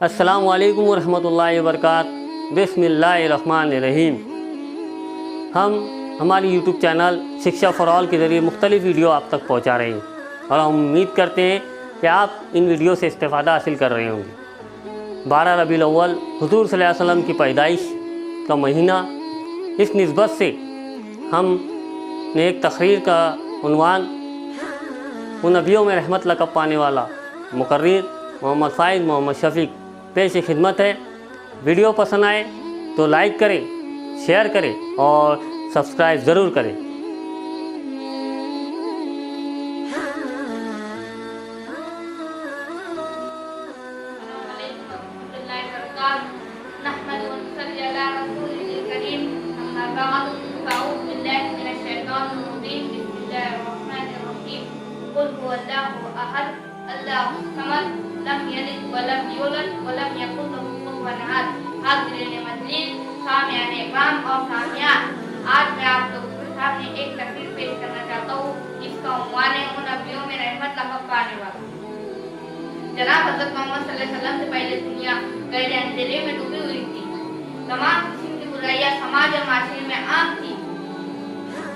السلام علیکم ورحمۃ اللہ وبرکاتہ۔ بسم اللہ الرحمن الرحیم۔ ہم ہماری YouTube channel Shiksha for all کے ذریعے مختلف ویڈیو آپ تک پہنچا رہے ہیں اور ہم امید کرتے ہیں کہ آپ ان ویڈیو سے استفادہ حاصل کر رہے ہوں گے۔ 12 ربیع الاول حضور صلی اللہ علیہ وسلم کی پیدائش کا مہینہ، اس نسبت سے ہم نے ایک تقریر کا عنوان ان نبیوں میں رحمت لقب پانے والا مقرر محمد فائز محمد شفیق پیش خدمت ہے۔ ویڈیو پسند آئے تو لائک کریں، شیئر کریں اور سبسکرائب ضرور کریں۔ قل هو الله احد الله الصمد لم يلد ولم يولد ولم يكن له كفوا احد۔ حاضرین مجلس، سامعین اکرام اور سامعات، آج میں آپ لوگوں کے سامنے ایک تقریر پیش کرنا چاہتا ہوں جس کا عنوان ہے ان نبیوں میں رحمت لقب پانے والا۔ جناب حضرت محمد صلی اللہ علیہ وسلم سے پہلے دنیا گہرے اندھیرے میں ڈوبی ہوئی تھی۔ تمام قسم کی برائیاں سماج اور معاشرے میں عام تھی۔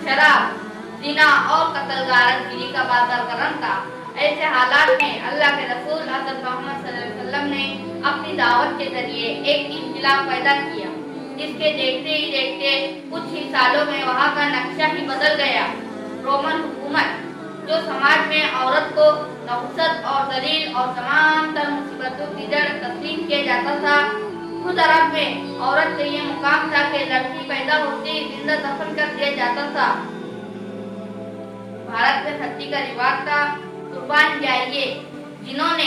شراب، زنا اور قتل غارت گیری کا بازار گرم تھا۔ ایسے حالات میں اللہ کے رسول حضرت محمد صلی اللہ علیہ وسلم نے اپنی دعوت کے ذریعے ایک انقلاب پیدا کیا، جس کے دیکھتے ہی دیکھتے کچھ ہی سالوں میں وہاں کا نقشہ ہی بدل گیا۔ رومن حکومت، جو سماج میں عورت کو نحوست اور ذلیل اور تمام تر مصیبتوں کی جڑ تسلیم کیا جاتا تھا، خود عرب میں عورت کے یہ مقام تھا کہ لڑکی پیدا ہوتے ہی زندہ دفن کر دیا جاتا تھا۔ بھارت میں ستی کا رواج تھا۔ قربان جائیے جنہوں نے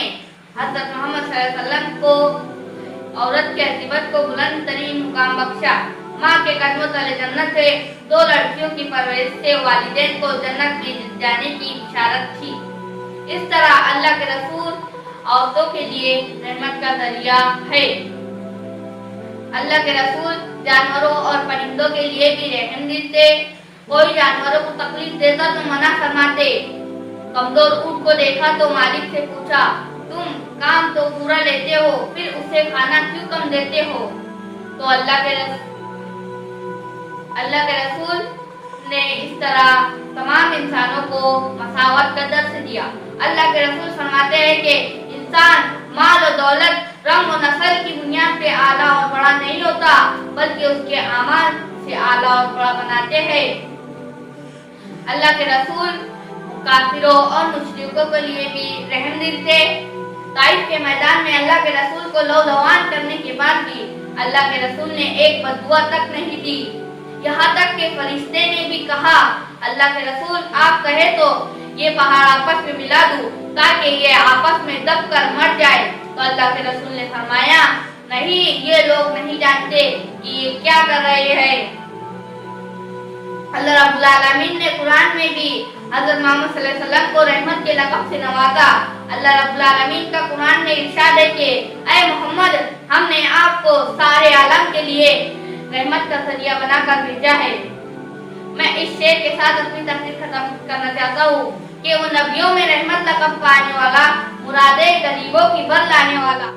حضرت محمد صلی اللہ علیہ وسلم کو عورت کی عظمت کو بلند ترین مقام بخشا۔ ماں کے قدموں تلے جنت ہے، 2 لڑکیوں کی پرورش سے والدین کو جنت میں جانے کی بشارت تھی۔ اس طرح اللہ کے رسول عورتوں کے لیے رحمت کا ذریعہ ہے۔ اللہ کے رسول جانوروں اور پرندوں کے لیے بھی رحم دل تھے۔ کوئی جانوروں کو تکلیف دیتا تو منع فرماتے۔ کمزور اونٹ کو دیکھا تو مالک سے پوچھا، تم کام تو پورا لیتے ہو، پھر اسے کھانا کیوں کم دیتے ہو؟ تو اللہ کے رسول نے اس طرح تمام انسانوں کو مساوات کا درس دیا۔ اللہ کے رسول فرماتے ہیں کہ انسان مال و دولت، رنگ و نسل کی بنیاد پہ اعلیٰ اور بڑا نہیں ہوتا، بلکہ اس کے اعمال سے اعلیٰ اور بڑا بناتے ہیں۔ اللہ کے رسول کافروں اور مشرکوں کے لیے بھی رحم دل تھے۔ طائف کے میدان میں اللہ کے رسول کو لو لوان کرنے کے بعد بھی اللہ کے رسول نے ایک بددعا تک نہیں دی۔ یہاں تک کہ فرشتے نے بھی کہا، اللہ کے رسول آپ کہے تو یہ پہاڑ آپس میں ملا دوں تاکہ یہ آپس میں دب کر مر جائے۔ تو اللہ کے رسول نے فرمایا، نہیں، یہ لوگ نہیں جانتے کہ یہ کیا کر رہے ہیں۔ اللہ رب العالمین نے قرآن میں بھی حضرت محمد صلی اللہ علیہ وسلم کو رحمت کے لقب سے نوازا۔ اللہ رب العالمین کا قرآن میں ارشاد ہے کہ اے محمد، ہم نے آپ کو سارے عالم کے لیے رحمت کا ذریعہ بنا کر بھیجا ہے۔ میں اس شعر کے ساتھ اپنی تقریر ختم کرنا چاہتا ہوں کہ وہ نبیوں میں رحمت لقب پانے والا، مرادیں غریبوں کی بر لانے والا